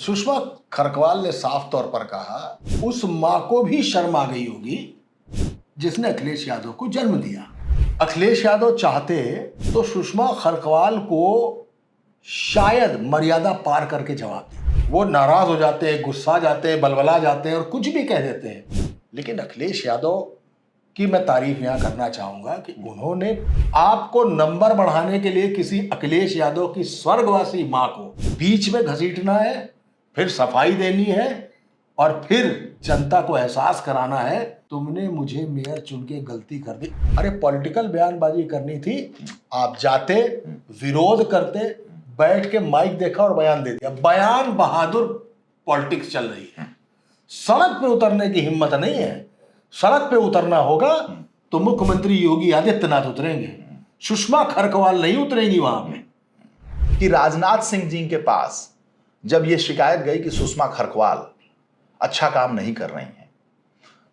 सुषमा खरकवाल ने साफ तौर पर कहा, उस मां को भी शर्म आ गई होगी जिसने अखिलेश यादव को जन्म दिया। अखिलेश यादव चाहते तो सुषमा खरकवाल को शायद मर्यादा पार करके जवाब दे। वो नाराज हो जाते हैं, गुस्सा जाते हैं, बलबला जाते हैं और कुछ भी कह देते हैं। लेकिन अखिलेश यादव की मैं तारीफ यहां करना चाहूंगा कि उन्होंने आपको नंबर बढ़ाने के लिए किसी अखिलेश यादव की स्वर्गवासी मां को बीच में घसीटना है, फिर सफाई देनी है और फिर जनता को एहसास कराना है तुमने मुझे मेयर चुन के गलती कर दी। अरे पॉलिटिकल बयानबाजी करनी थी, आप जाते, विरोध करते, बैठ के माइक देखा और बयान दे दिया। बयान बहादुर पॉलिटिक्स चल रही है, सड़क पे उतरने की हिम्मत नहीं है। सड़क पे उतरना होगा तो मुख्यमंत्री योगी आदित्यनाथ उतरेंगे, सुषमा खरकवाल नहीं उतरेंगी वहां पे। कि राजनाथ सिंह जी के पास जब यह शिकायत गई कि सुषमा खरकवाल अच्छा काम नहीं कर रही हैं,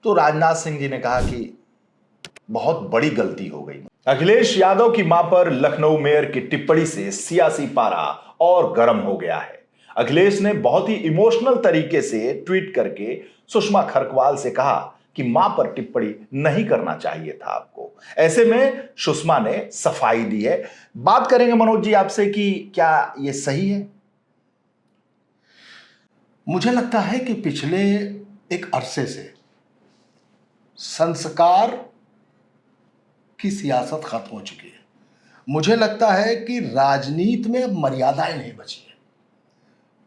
तो राजनाथ सिंह जी ने कहा कि बहुत बड़ी गलती हो गई। अखिलेश यादव की मां पर लखनऊ मेयर की टिप्पणी से सियासी पारा और गर्म हो गया है। अखिलेश ने बहुत ही इमोशनल तरीके से ट्वीट करके सुषमा खरकवाल से कहा कि मां पर टिप्पणी नहीं करना चाहिए था आपको। ऐसे में सुषमा ने सफाई दी है। बात करेंगे मनोज जी आपसे कि क्या यह सही है? मुझे लगता है कि पिछले एक अरसे से संस्कार की सियासत खत्म हो चुकी है। मुझे लगता है कि राजनीति में अब मर्यादाएं नहीं बची है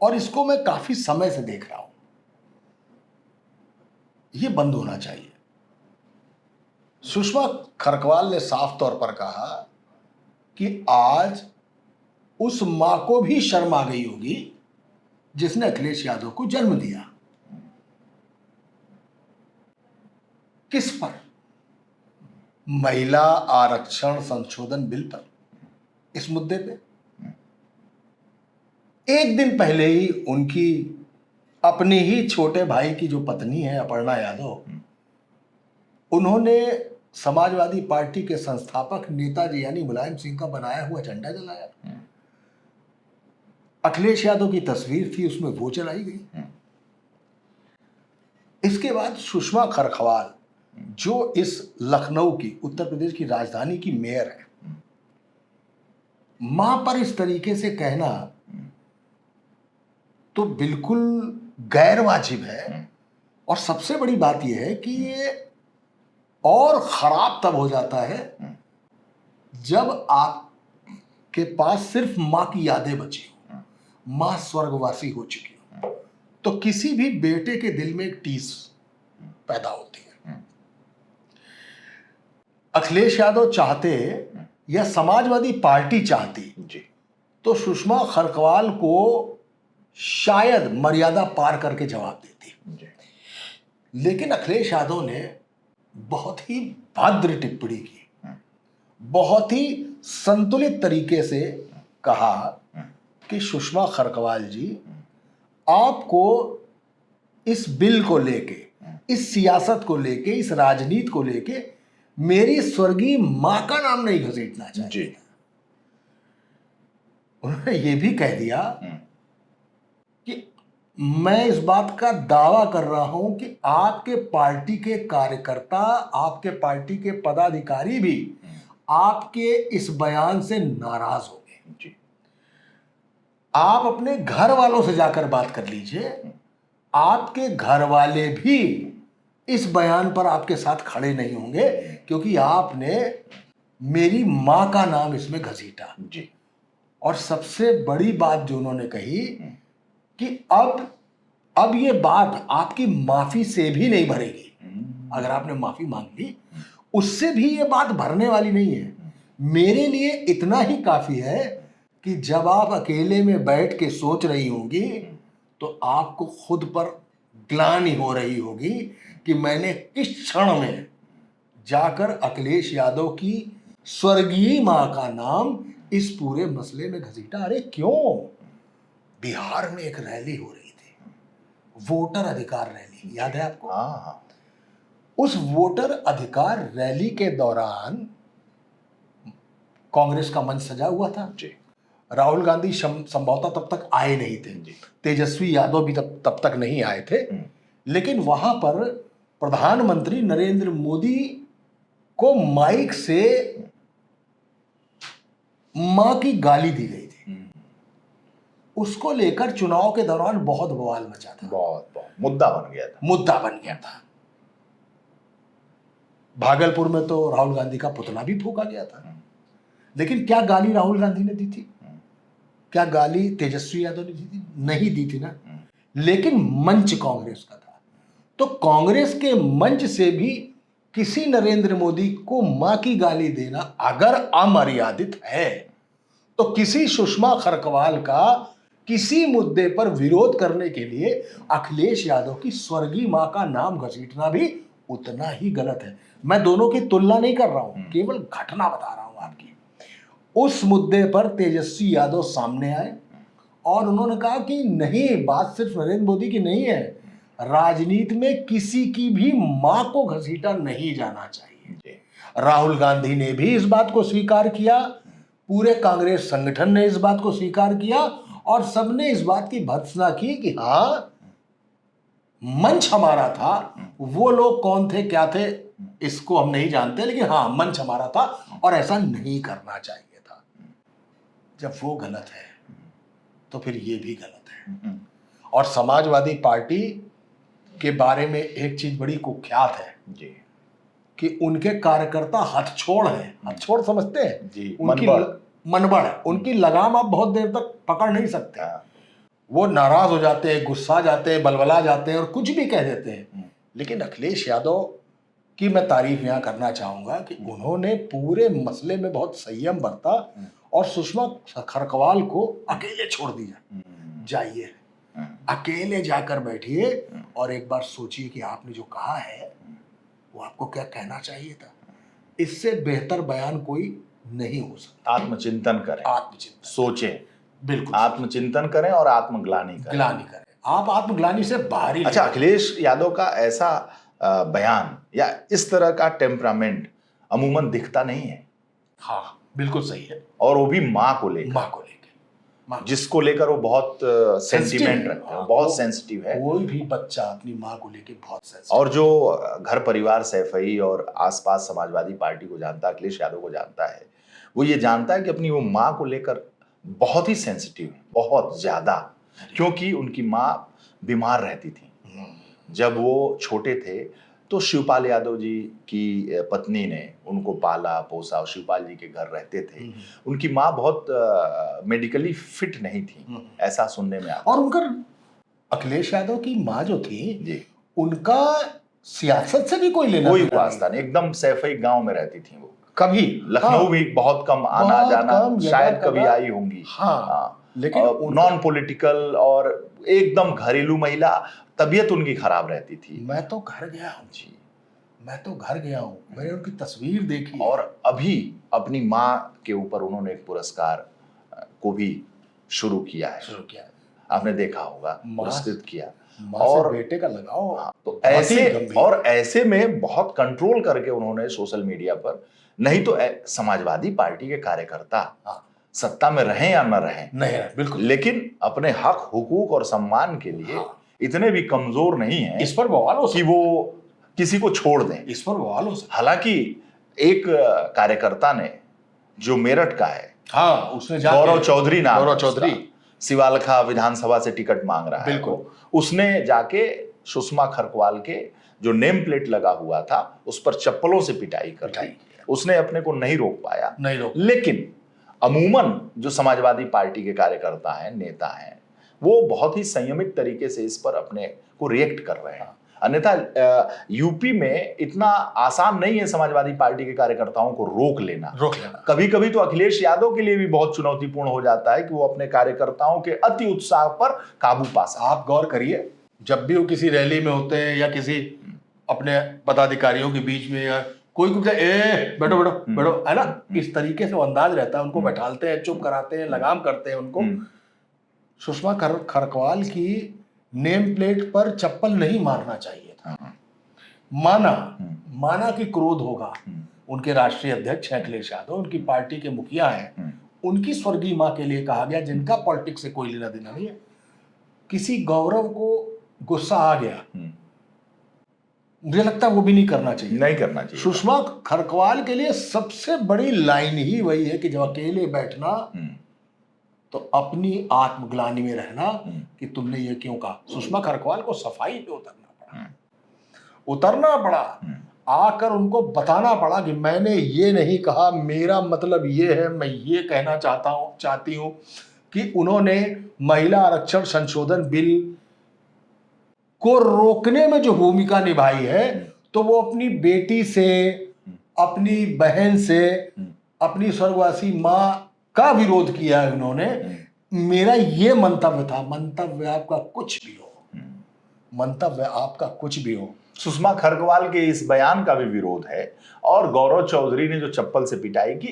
और इसको मैं काफी समय से देख रहा हूं। यह बंद होना चाहिए। सुषमा खरकवाल ने साफ तौर पर कहा कि आज उस मां को भी शर्म आ गई होगी जिसने अखिलेश यादव को जन्म दिया। किस पर? महिला आरक्षण संशोधन बिल पर, इस मुद्दे पे। एक दिन पहले ही उनकी अपनी ही छोटे भाई की जो पत्नी है अपर्णा यादव, उन्होंने समाजवादी पार्टी के संस्थापक नेताजी यानी मुलायम सिंह का बनाया हुआ झंडा जलाया। अखिलेश यादव की तस्वीर थी, उसमें वो जलाई गई। इसके बाद सुषमा खरकवाल जो इस लखनऊ की, उत्तर प्रदेश की राजधानी की मेयर है, मां पर इस तरीके से कहना तो बिल्कुल गैर वाजिब है। और सबसे बड़ी बात यह है कि ये और खराब तब हो जाता है जब आपके पास सिर्फ मां की यादें बची हो, मां स्वर्गवासी हो चुकी हो, तो किसी भी बेटे के दिल में एक टीस पैदा होती है। अखिलेश यादव चाहते या समाजवादी पार्टी चाहती जी, तो सुषमा खरकवाल को शायद मर्यादा पार करके जवाब देती। लेकिन अखिलेश यादव ने बहुत ही भद्र टिप्पणी की, बहुत ही संतुलित तरीके से कहा कि सुषमा खरकवाल जी, आपको इस बिल को लेके, इस सियासत को लेके, इस राजनीति को लेके मेरी स्वर्गीय मां का नाम नहीं घसीटना चाहिए। उन्होंने ये भी कह दिया कि मैं इस बात का दावा कर रहा हूं कि आपके पार्टी के कार्यकर्ता, आपके पार्टी के पदाधिकारी भी आपके इस बयान से नाराज हो गए। आप अपने घर वालों से जाकर बात कर लीजिए, आपके घर वाले भी इस बयान पर आपके साथ खड़े नहीं होंगे क्योंकि आपने मेरी मां का नाम इसमें घसीटा। और सबसे बड़ी बात जो उन्होंने कही कि अब ये बात आपकी माफी से भी नहीं भरेगी। अगर आपने माफी मांग ली, उससे भी ये बात भरने वाली नहीं है। मेरे लिए इतना ही काफी है कि जब आप अकेले में बैठ के सोच रही होंगी तो आपको खुद पर ग्लानि हो रही होगी कि मैंने किस क्षण में जाकर अखिलेश यादव की स्वर्गीय मां का नाम इस पूरे मसले में घसीटा। अरे क्यों? बिहार में एक रैली हो रही थी, वोटर अधिकार रैली, याद है आपको? उस वोटर अधिकार रैली के दौरान कांग्रेस का मंच सजा हुआ था। राहुल गांधी संभवतः तब तक आए नहीं थे, तेजस्वी यादव भी तब तक नहीं आए थे, लेकिन वहां पर प्रधानमंत्री नरेंद्र मोदी को माइक से मां की गाली दी गई थी। उसको लेकर चुनाव के दौरान बहुत बवाल मचा था, बहुत मुद्दा बन गया था। भागलपुर में तो राहुल गांधी का पुतला भी फूंका गया था। लेकिन क्या गाली राहुल गांधी ने दी थी? क्या गाली तेजस्वी यादव ने दी थी? नहीं दी थी ना। लेकिन मंच कांग्रेस का था, तो कांग्रेस के मंच से भी किसी नरेंद्र मोदी को मां की गाली देना अगर अमर्यादित है, तो किसी सुषमा खरकवाल का किसी मुद्दे पर विरोध करने के लिए अखिलेश यादव की स्वर्गीय मां का नाम घसीटना भी उतना ही गलत है। मैं दोनों की तुलना नहीं कर रहा हूं, केवल घटना बता रहा हूं आपकी। उस मुद्दे पर तेजस्वी यादव सामने आए और उन्होंने कहा कि नहीं, बात सिर्फ नरेंद्र मोदी की नहीं है, राजनीति में किसी की भी मां को घसीटा नहीं जाना चाहिए। राहुल गांधी ने भी इस बात को स्वीकार किया, पूरे कांग्रेस संगठन ने इस बात को स्वीकार किया और सबने इस बात की भर्त्सना की कि हाँ, मंच हमारा था। वो लोग कौन थे, क्या थे, इसको हम नहीं जानते, लेकिन हाँ, मंच हमारा था और ऐसा नहीं करना चाहिए था। जब वो गलत है तो फिर ये भी गलत है। और समाजवादी पार्टी के बारे में एक चीज बड़ी कुख्यात है जी, कि उनके कार्यकर्ता हथछोड़ हैं। हथछोड़ समझते हैं जी? उनकी मनबड़ है, उनकी लगाम आप बहुत देर तक पकड़ नहीं सकते। वो नाराज हो जाते हैं, गुस्सा जाते हैं, बलबला जाते हैं और कुछ भी कह देते हैं। लेकिन अखिलेश यादव की मैं तारीफ यहां करना चाहूंगा कि उन्होंने पूरे मसले में बहुत संयम बरता और सुषमा खरकवाल को अकेले छोड़ दिया। जाइए, अकेले जाकर बैठिए और एक बार सोचिए कि आपने जो कहा है वो आपको क्या कहना चाहिए था। इससे बेहतर बयान कोई नहीं हो सकता। आत्मचिंतन करें, सोचें, बिल्कुल आत्मचिंतन करें और आत्मग्लानि करें। आप आत्मग्लानि से बाहर ही। अच्छा, अखिलेश यादव का ऐसा बयान या इस तरह का टेम्परामेंट अमूमन दिखता नहीं है। हाँ, बिल्कुल सही है। और वो भी माँ को लेकर, जिसको लेकर वो बहुत सेंटिमेंट रखते हैं, बहुत सेंसिटिव है। कोई भी बच्चा अपनी माँ को लेकर बहुत सेंसिटिव। और जो घर परिवार सैफई और आसपास समाजवादी पार्टी को जानता है, अखिलेश यादव को जानता है, वो ये जानता है कि अपनी वो माँ को लेकर बहुत ही सेंसिटिव है, बहुत ज्यादा। क्योंकि उनकी माँ बीमार रहती थी। जब वो छोटे थे तो शिवपाल यादव जी की पत्नी ने उनको पाला पोसा और शिवपाल जी के घर रहते थे। उनकी माँ बहुत मेडिकली फिट नहीं थी, ऐसा सुनने में आता। और उनका, अखिलेश यादव की माँ जो थी जी, उनका सियासत से भी कोई वास्ता नहीं, एकदम सैफई गांव में रहती थी वो। कभी लखनऊ भी बहुत कम आना जाना, शायद कभी आई होंगी। हाँ, लेकिन नॉन पॉलिटिकल और एकदम घरेलू महिला। तबीयत उनकी खराब रहती थी। मैं तो घर गया हूँ जी, मैंने उनकी तस्वीर देखी। और अभी अपनी माँ के ऊपर उन्होंने एक पुरस्कार को भी शुरू किया है। आपने देखा होगा, पुरस्कृत किया। और बेटे का लगाओ। तो ऐसे में बहुत कंट्रोल करके उन्होंने सोशल मीडिया पर, नहीं तो समाजवादी पार्टी के कार्यकर्ता सत्ता में रहें या न रहें, नहीं, बिल्कुल, लेकिन अपने हक हुकूक और सम्मान के लिए इतने भी कमजोर नहीं है इस पर बवाल हो कि वो किसी को छोड़ दें। इस पर बवाल हो सकता। हालांकि एक कार्यकर्ता ने, जो मेरठ का है, उसने गौरव चौधरी नाम, गौरव चौधरी, सिवालखा विधानसभा से उसने मांग रहा है, उसने जाके सुषमा खरकवाल के जो नेम प्लेट लगा हुआ था उस पर चप्पलों से पिटाई कर दी। उसने अपने को नहीं रोक पाया। लेकिन अमूमन जो समाजवादी पार्टी के कार्यकर्ता हैं, नेता हैं, वो बहुत ही संयमित तरीके से इस पर अपने को रिएक्ट कर रहे हैं। अन्यथा यूपी में इतना आसान नहीं है समाजवादी पार्टी के कार्यकर्ताओं को रोक लेना। कभी कभी तो अखिलेश यादव के लिए भी बहुत चुनौतीपूर्ण हो जाता है कि वो अपने कार्यकर्ताओं के अति उत्साह पर काबू पा सके। आप गौर करिए, जब भी वो किसी रैली में होते हैं या किसी अपने पदाधिकारियों के बीच में, या कोई बैठो बैठो बैठो, है ना, इस तरीके से अंदाज रहता है। उनको बैठालते हैं, चुप कराते हैं, लगाम करते हैं उनको। सुषमा खरकवाल की नेम प्लेट पर चप्पल नहीं मारना चाहिए था। माना कि क्रोध होगा। उनके राष्ट्रीय अध्यक्ष हैं अखिलेश यादव, उनकी पार्टी के मुखिया हैं, उनकी स्वर्गीय मां के लिए कहा गया, जिनका पॉलिटिक्स से कोई लेना देना नहीं है। किसी गौरव को गुस्सा आ गया, मुझे लगता है वो भी नहीं करना चाहिए, नहीं करना चाहिए। सुषमा खरकवाल के लिए सबसे बड़ी लाइन ही वही है कि जब अकेले बैठना तो अपनी आत्मग्लानि में रहना कि तुमने ये क्यों कहा। सुषमा खरकवाल को सफाई पे उतरना पड़ा, आकर उनको बताना पड़ा कि मैंने ये नहीं कहा, मेरा मतलब ये है, मैं ये कहना चाहती हूं कि उन्होंने महिला आरक्षण संशोधन बिल को रोकने में जो भूमिका निभाई है, तो वो अपनी बेटी से, अपनी बहन से, अपनी स्वर्गवासी मां का विरोध किया है उन्होंने। मेरा ये मंतव्य था, मंतव्य आपका कुछ भी हो, मंतव्य आपका कुछ भी हो, सुषमा खरकवाल के इस बयान का भी विरोध है और गौरव चौधरी ने जो चप्पल से पिटाई की,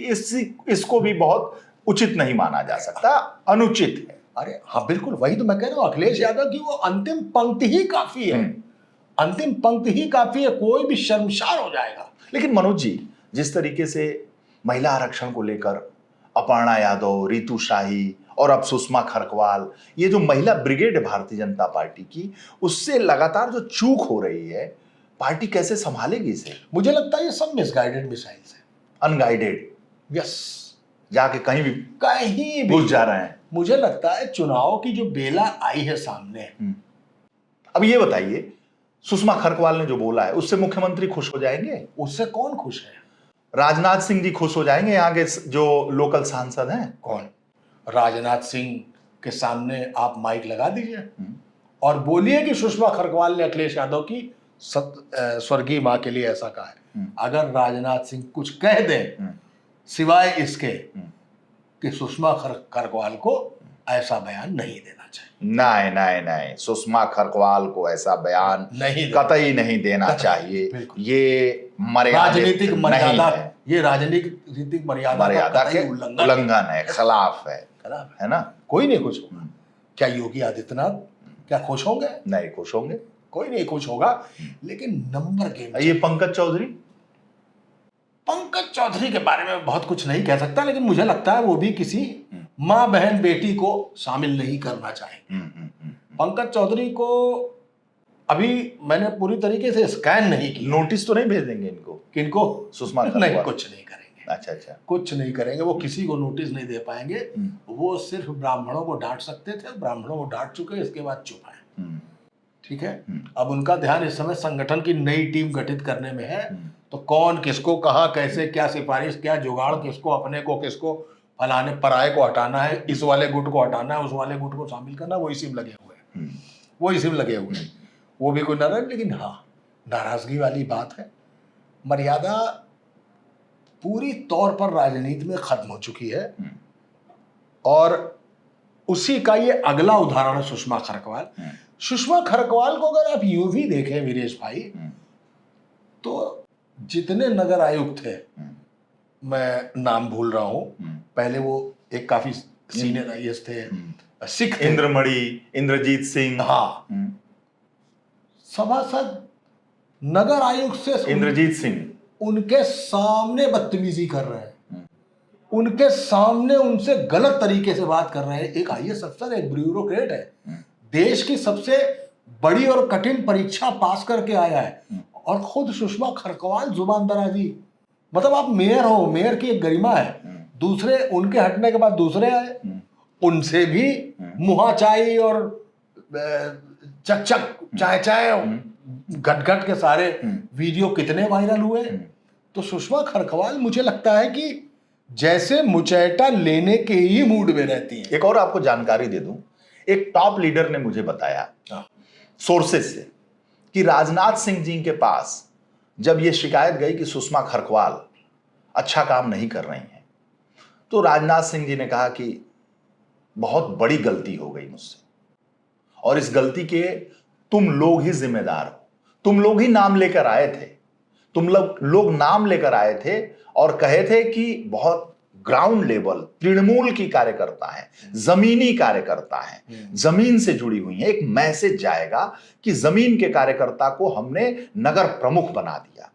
इसको भी बहुत उचित नहीं माना जा सकता, अनुचित है। अरे हाँ बिल्कुल, वही तो मैं कह रहा हूँ, अखिलेश यादव की वो अंतिम पंक्ति ही काफी है, अंतिम पंक्ति ही काफी है, कोई भी शर्मसार हो जाएगा। लेकिन मनोज जी, जिस तरीके से महिला आरक्षण को लेकर अपर्णा यादव, रितु शाही और अब सुषमा खरकवाल, ये जो महिला ब्रिगेड है भारतीय जनता पार्टी की, उससे लगातार जो चूक हो रही है, पार्टी कैसे संभालेगी इसे? मुझे लगता है ये सब मिसगाइडेड मिसाइल्स है, अनगाइडेड, यस, जाके कहीं भी घुस जा रहे हैं। मुझे लगता है चुनाव की जो बेला आई है सामने। अब ये बताइए, सुषमा खरकवाल ने जो बोला है उससे मुख्यमंत्री खुश हो जाएंगे? उससे कौन खुश है? राजनाथ सिंह जी खुश हो जाएंगे, यहाँ के जो लोकल सांसद हैं? कौन? राजनाथ सिंह के सामने आप माइक लगा दीजिए और बोलिए कि सुषमा खरकवाल ने अखिलेश यादव की स्वर्गीय मां के लिए ऐसा कहा है। अगर राजनाथ सिंह कुछ कह दें सिवाय इसके कि सुषमा खरकवाल को ऐसा बयान नहीं देना चाहिए, नहीं, सुषमा खरकवाल को ऐसा बयान कतई नहीं देना चाहिए। ये राजनीतिक मर्यादा, ये राजनीतिक मर्यादा के उल्लंघन है, खिलाफ है ना? कोई नहीं खुश होगा। क्या योगी आदित्यनाथ क्या खुश होंगे? नहीं खुश होंगे, कोई नहीं खुश होगा। लेकिन नंबर गेम, ये पंकज चौधरी के बारे में बहुत कुछ नहीं कह सकता, लेकिन मुझे लगता है वो भी किसी माँ बहन बेटी को शामिल नहीं करना चाहेंगे। पंकज चौधरी को अभी मैंने पूरी तरीके से स्कैन नहीं किया। नोटिस तो नहीं भेज देंगे इनको? किनको? सुषमा नहीं, कुछ नहीं करेंगे। अच्छा, कुछ नहीं करेंगे, वो किसी को नोटिस नहीं दे पाएंगे। वो सिर्फ ब्राह्मणों को डांट सकते थे, ब्राह्मणों को डांट चुके, इसके बाद चुप है। ठीक है, अब उनका ध्यान इस समय संगठन की नई टीम गठित करने में है। तो कौन किसको, कहाँ, कैसे, क्या सिफारिश, क्या जुगाड़, किसको अपने को, किसको फलाने पराये को हटाना है, इस वाले गुट को हटाना है, उस वाले गुट को शामिल करना, वो इसी में लगे हुए हैं। वो भी कोई नाराज, लेकिन हाँ, नाराजगी वाली बात है। मर्यादा पूरी तौर पर राजनीति में खत्म हो चुकी है और उसी का ये अगला उदाहरण है सुषमा खरकवाल। सुषमा खरकवाल को अगर आप यूं भी देखें वीरेश भाई, तो जितने नगर आयुक्त थे, मैं नाम भूल रहा हूं, पहले वो एक काफी सीनियर आईएएस थे, सिख थे, इंद्रजीत सिंह, हाँ, सभासद नगर आयुक्त से इंद्रजीत सिंह उनके सामने बदतमीजी कर रहे हैं, उनके सामने उनसे गलत तरीके से बात कर रहे हैं। एक आईएएस अफसर, एक ब्यूरोक्रेट है, देश की सबसे बड़ी और कठिन परीक्षा पास करके आया है, और खुद सुषमा खरकवाल जुबान दराजी। मतलब आप मेयर हो, मेयर की एक गरिमा है, दूसरे उनके हटने के बाद दूसरे आए, उनसे भी मुहाचाई और चक चाय घट के सारे वीडियो कितने वायरल हुए। तो सुषमा खरकवाल मुझे लगता है कि जैसे मुचैटा लेने के ही मूड में रहती है। एक और आपको जानकारी दे दूं, एक टॉप लीडर ने मुझे बताया सोर्सेज से कि राजनाथ सिंह जी के पास जब यह शिकायत गई कि सुषमा खरकवाल अच्छा काम नहीं कर रही हैं, तो राजनाथ सिंह जी ने कहा कि बहुत बड़ी गलती हो गई मुझसे, और इस गलती के तुम लोग ही जिम्मेदार हो, तुम लोग ही नाम लेकर आए थे, तुम लोग नाम लेकर आए थे और कहे थे कि बहुत ग्राउंड लेवल, तृणमूल की कार्यकर्ता है, जमीनी कार्यकर्ता है, जमीन से जुड़ी हुई है। एक मैसेज जाएगा कि जमीन के कार्यकर्ता को हमने नगर प्रमुख बना दिया,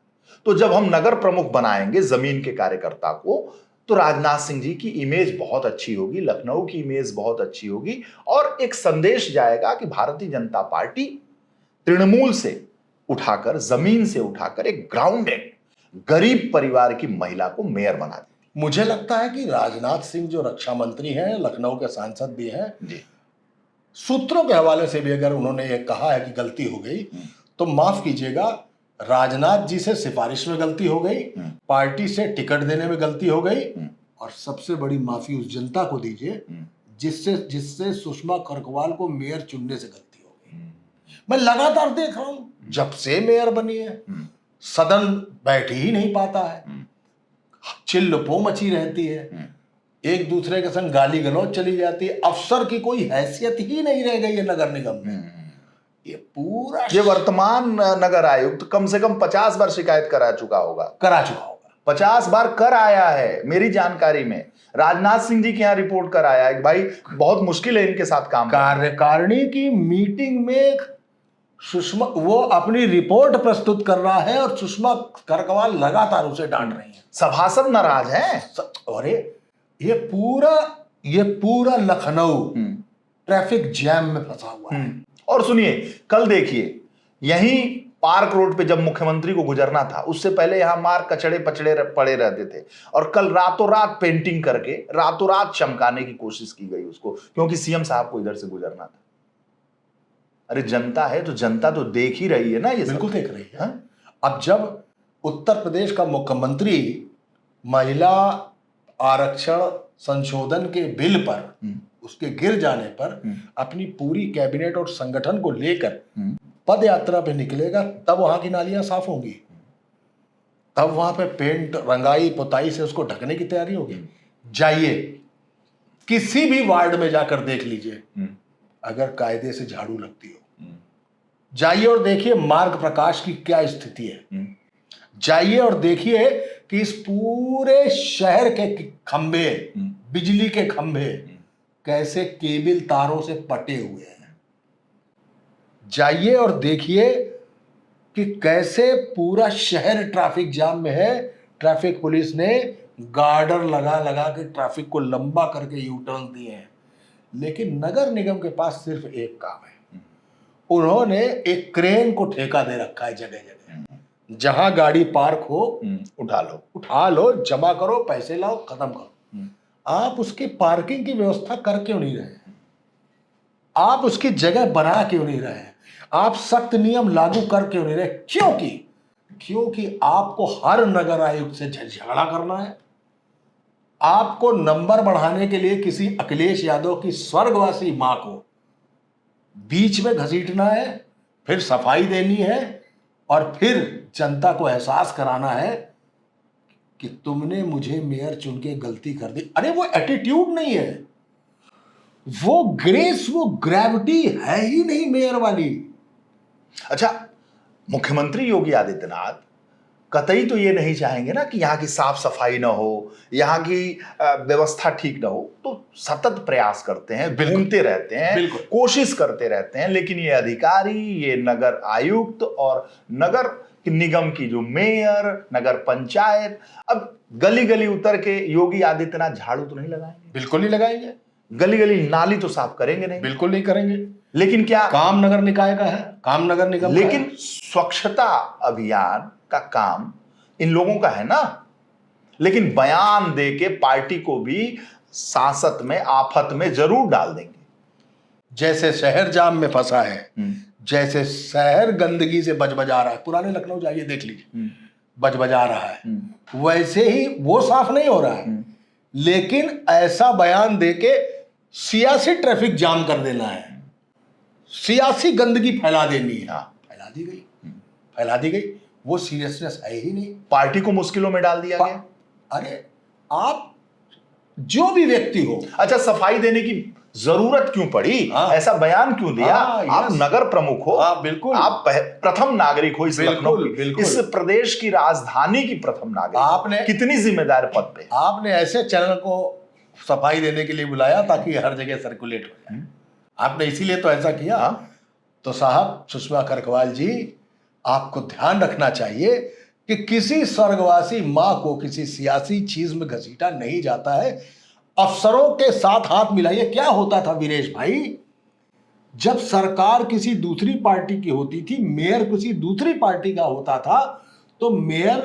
तो जब हम नगर प्रमुख बनाएंगे जमीन के कार्यकर्ता को, तो राजनाथ सिंह जी की इमेज बहुत अच्छी होगी, लखनऊ की इमेज बहुत अच्छी होगी, और एक संदेश जाएगा कि भारतीय जनता पार्टी तृणमूल से उठाकर, जमीन से उठाकर एक ग्राउंडेड गरीब परिवार की महिला को मेयर बना दी। मुझे लगता है कि राजनाथ सिंह जो रक्षा मंत्री हैं, लखनऊ के सांसद भी हैं, जी, सूत्रों के हवाले से भी अगर उन्होंने ये कहा है कि गलती हो गई, तो माफ कीजिएगा, राजनाथ जी से सिफारिश में गलती हो गई, पार्टी से टिकट देने में गलती हो गई, और सबसे बड़ी माफी उस जनता को दीजिए जिससे जिससे सुषमा खरगवाल को मेयर चुनने से गलती हो गई। मैं लगातार देख रहा हूं, जब से मेयर बनी है सदन बैठ ही नहीं पाता है, चिल्लपो मची रहती है, एक दूसरे के संग गाली गलौज चली जाती है, अफसर की कोई हैसियत ही नहीं रह गई है नगर निगम में। ये वर्तमान नगर आयुक्त कम से कम 50 बार शिकायत करा चुका होगा 50 बार कर आया है मेरी जानकारी में। राजनाथ सिंह जी के यहाँ रिपोर्ट कर आया है कि भाई बहुत मुश्किल है इनके साथ काम। कार्यकारिणी की मीटिंग में सुषमा वो अपनी रिपोर्ट प्रस्तुत कर रहा है और सुषमा खरगवाल लगातार उसे डांट रही है, सभासद नाराज हैं। अरे ये पूरा लखनऊ ट्रैफिक जैम में फंसा हुआ है। और सुनिए, कल देखिए, यहीं पार्क रोड पे जब मुख्यमंत्री को गुजरना था, उससे पहले यहां मार कचड़े पचड़े पड़े रहते थे, और कल रातों रात पेंटिंग करके रातों रात चमकाने की कोशिश की गई उसको, क्योंकि सीएम साहब को इधर से गुजरना था। अरे जनता है तो जनता तो देख ही रही है ना, ये बिल्कुल देख रही है। अब जब उत्तर प्रदेश का मुख्यमंत्री महिला आरक्षण संशोधन के बिल पर, उसके गिर जाने पर अपनी पूरी कैबिनेट और संगठन को लेकर पद यात्रा पे निकलेगा, तब वहां की नालियां साफ होंगी, तब वहां पे पेंट रंगाई पुताई से उसको ढकने की तैयारी होगी। जाइए किसी भी वार्ड में जाकर देख लीजिए, अगर कायदे से झाड़ू लगती हो, जाइए और देखिए मार्ग प्रकाश की क्या स्थिति है, जाइए और देखिए कि इस पूरे शहर के खंभे, बिजली के खंभे कैसे केबल तारों से पटे हुए हैं। जाइए और देखिए कि कैसे पूरा शहर ट्रैफिक जाम में है। ट्रैफिक पुलिस ने गार्डर लगा लगा के ट्रैफिक को लंबा करके यू टर्न दिए हैं, लेकिन नगर निगम के पास सिर्फ एक काम है, उन्होंने एक क्रेन को ठेका दे रखा है जगह जगह, जहां गाड़ी पार्क हो उठा लो, जमा करो, पैसे लाओ, खत्म करो। आप उसकी पार्किंग की व्यवस्था कर क्यों नहीं रहे हैं? आप उसकी जगह बना क्यों नहीं रहे हैं? आप सख्त नियम लागू कर क्यों नहीं रहे? क्योंकि आपको हर नगर आयुक्त से झगड़ा करना है, आपको नंबर बढ़ाने के लिए किसी अखिलेश यादव की स्वर्गवासी मां को बीच में घसीटना है, फिर सफाई देनी है, और फिर जनता को एहसास कराना है कि तुमने मुझे मेयर चुन के गलती कर दी। अरे वो एटीट्यूड नहीं है, वो ग्रेस, वो ग्रेविटी है ही नहीं मेयर वाली। अच्छा, मुख्यमंत्री योगी आदित्यनाथ कतई तो ये नहीं चाहेंगे ना कि यहाँ की साफ सफाई ना हो, यहाँ की व्यवस्था ठीक ना हो, तो सतत प्रयास करते हैं, घूमते रहते हैं, कोशिश करते रहते हैं, लेकिन ये अधिकारी, ये नगर आयुक्त और नगर निगम की जो मेयर, नगर पंचायत, अब गली गली उतर के योगी आदित्यनाथ झाड़ू तो नहीं लगाएंगे, बिल्कुल नहीं लगाएंगे। गली गली नाली तो साफ करेंगे नहीं, बिल्कुल नहीं करेंगे। लेकिन क्या काम नगर निकाय का है, काम नगर निगम, लेकिन स्वच्छता अभियान का काम इन लोगों का है ना। लेकिन बयान दे के पार्टी को भी सांसत में, आफत में जरूर डाल देंगे। जैसे शहर जाम में फंसा है, जैसे शहर गंदगी से बजबजा रहा है, पुराने लखनऊ जाइए देख लीजिए, बजबजा रहा है, वैसे ही वो साफ नहीं हो रहा है, लेकिन ऐसा बयान देके सियासी ट्रैफिक जाम कर देना है, सियासी गंदगी फैला देनी है। फैला दी गई, वो सीरियसनेस है ही नहीं, पार्टी को मुश्किलों में डाल दिया गया। अरे आप जो भी व्यक्ति हो, अच्छा, सफाई देने की जरूरत क्यों पड़ी? ऐसा बयान क्यों दिया? आप नगर प्रमुख हो, बिल्कुल, आप प्रथम नागरिक हो इस लखनऊ की, इस प्रदेश की राजधानी की प्रथम नागरिक, आपने कितनी जिम्मेदार पद पे। आपने ऐसे चैनल को सफाई देने के लिए बुलाया ताकि हर जगह सर्कुलेट हो जाए, आपने इसीलिए तो ऐसा किया। तो साहब सुषमा खरगवाल जी, आपको ध्यान रखना चाहिए कि किसी स्वर्गवासी मां को किसी सियासी चीज में घसीटा नहीं जाता है। अफसरों के साथ हाथ मिलाइए। क्या होता था वीरेश भाई, जब सरकार किसी दूसरी पार्टी की होती थी, मेयर किसी दूसरी पार्टी का होता था, तो मेयर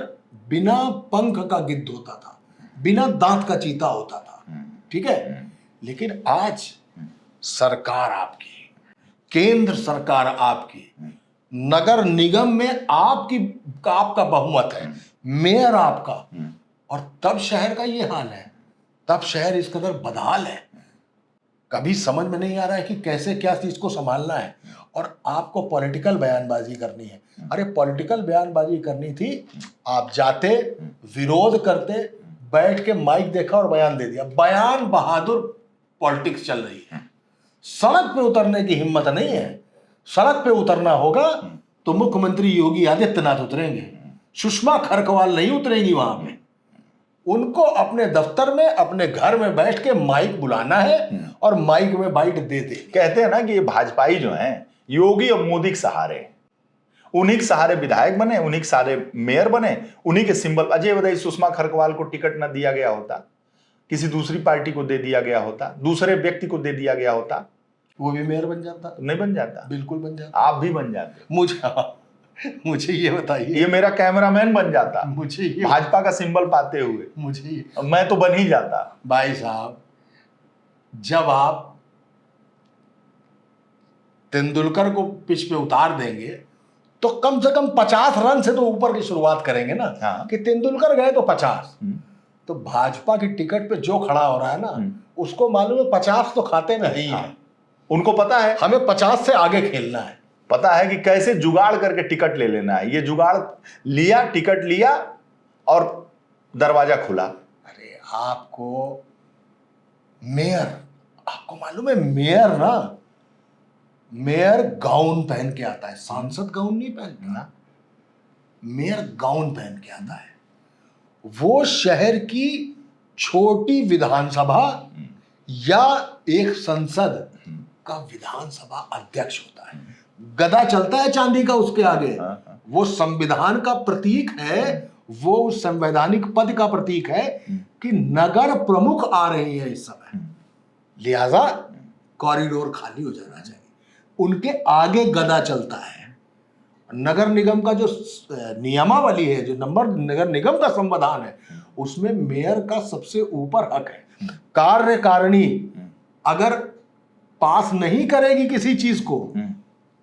बिना पंख का गिद्ध होता था, बिना दांत का चीता होता था। ठीक है, लेकिन आज सरकार आपकी, केंद्र सरकार आपकी, नगर निगम में आपका बहुमत है, मेयर आपका, और तब शहर का ये हाल है, तब शहर इस कदर बदहाल है। कभी समझ में नहीं आ रहा है कि कैसे क्या चीज को संभालना है, और आपको पॉलिटिकल बयानबाजी करनी है। अरे पॉलिटिकल बयानबाजी करनी थी, आप जाते, विरोध करते, बैठ के माइक देखा और बयान दे दिया। बयान बहादुर पॉलिटिक्स चल रही है। सड़क पे उतरने की हिम्मत नहीं है। सड़क पे उतरना होगा तो मुख्यमंत्री योगी आदित्यनाथ उतरेंगे, सुषमा खरकवाल नहीं उतरेंगी वहां पे। उनको अपने दफ्तर में, अपने घर में बैठ के माइक बुलाना है और माइक में बाइट दे दे। कहते हैं ना कि ये भाजपाई जो हैं, योगी और मोदी के सहारे, उन्हीं के सहारे विधायक बने, उन्हीं के सहारे मेयर बने, उन्हीं के सिंबल। अजय बताइए, सुषमा खरकवाल को टिकट न दिया गया होता, किसी दूसरी पार्टी को दे दिया गया होता, दूसरे व्यक्ति को दे दिया गया होता, वो भी मेयर बन जाता? तो नहीं बन जाता। बिल्कुल बन जाता। आप भी बन जाते। मुझे ये बताइए, ये मेरा कैमरामैन बन जाता, मुझे ये भाजपा का सिंबल पाते हुए। मुझे मैं तो बन ही जाता। भाई साहब, जब आप तेंदुलकर को पिच पे उतार देंगे तो कम से कम 50 रन से तो ऊपर की शुरुआत करेंगे ना। हाँ। कि तेंदुलकर गए तो 50। तो भाजपा की टिकट पे जो खड़ा हो रहा है ना, उसको मालूम है 50 तो खाते में नहीं है। उनको पता है हमें 50 से आगे खेलना है। पता है कि कैसे जुगाड़ करके टिकट ले लेना है। ये जुगाड़ लिया, टिकट लिया और दरवाजा खुला। अरे आपको मेयर, आपको मालूम है मेयर ना, मेयर गाउन पहन के आता है, सांसद गाउन नहीं पहनता ना, मेयर गाउन पहन के आता है। वो शहर की छोटी विधानसभा या एक संसद का विधानसभा अध्यक्ष होता है। गदा चलता है चांदी का उसके आगे। वो संविधान का प्रतीक है, वो संवैधानिक पद का प्रतीक है कि नगर प्रमुख आ रही है इस समय, लिहाजा कॉरिडोर खाली हो जाना चाहिए। उनके आगे गदा चलता है। नगर निगम का जो नियमावली है, जो नगर निगम का संविधान है, उसमें मेयर का सबसे ऊपर हक है। कार्यकारिणी अगर पास नहीं करेगी किसी चीज को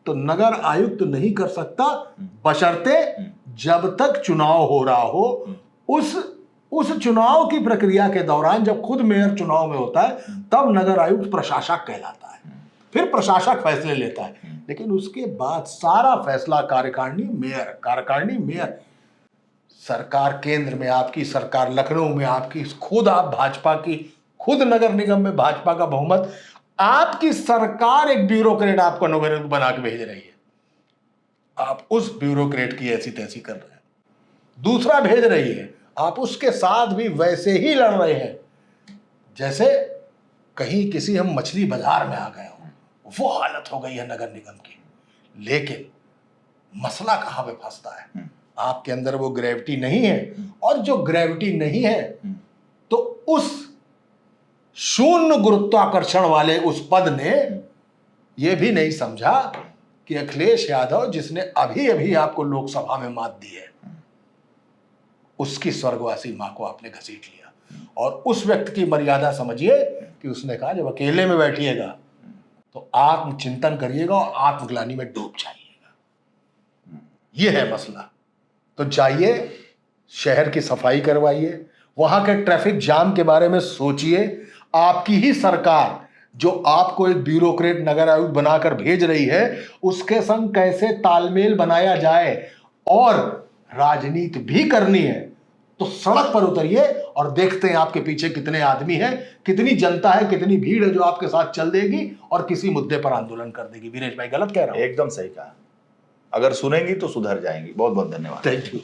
तो नगर आयुक्त नहीं कर सकता, बशर्ते जब तक चुनाव हो रहा हो। उस चुनाव की प्रक्रिया के दौरान जब खुद मेयर चुनाव में होता है तब नगर आयुक्त प्रशासक कहलाता है, फिर प्रशासक फैसले लेता है। लेकिन उसके बाद सारा फैसला कार्यकारिणी मेयर। सरकार केंद्र में आपकी, सरकार लखनऊ में आपकी, खुद आप भाजपा की, खुद नगर निगम में भाजपा का बहुमत, आपकी सरकार एक ब्यूरोक्रेट आपको नगर बना के भेज रही है। आप उस ब्यूरोक्रेट की ऐसी तैसी कर रहे हैं, दूसरा भेज रही है, आप उसके साथ भी वैसे ही लड़ रहे हैं जैसे कहीं किसी हम मछली बाजार में आ गए हो। वो हालत हो गई है नगर निगम की। लेकिन मसला कहां पे फंसता है, आपके अंदर वो ग्रेविटी नहीं है, और जो ग्रेविटी नहीं है तो उस शून्य गुरुत्वाकर्षण वाले उस पद ने यह भी नहीं समझा कि अखिलेश यादव, जिसने अभी अभी आपको लोकसभा में मात दी है, उसकी स्वर्गवासी मां को आपने घसीट लिया। और उस व्यक्ति की मर्यादा समझिए कि उसने कहा जब अकेले में बैठिएगा तो आत्मचिंतन करिएगा और आत्मग्लानि में डूब जाइएगा। यह है मसला। तो जाइए, शहर की सफाई करवाइए, वहां के ट्रैफिक जाम के बारे में सोचिए। आपकी ही सरकार जो आपको एक ब्यूरोक्रेट नगर आयुक्त बनाकर भेज रही है, उसके संग कैसे तालमेल बनाया जाए, और राजनीति भी करनी है तो सड़क पर उतरिए और देखते हैं आपके पीछे कितने आदमी हैं, कितनी जनता है, कितनी भीड़ है जो आपके साथ चल देगी और किसी मुद्दे पर आंदोलन कर देगी। वीरेश भाई गलत कह रहा हूं? एकदम सही कहा। अगर सुनेंगी तो सुधर जाएंगी। बहुत बहुत धन्यवाद। Thank you.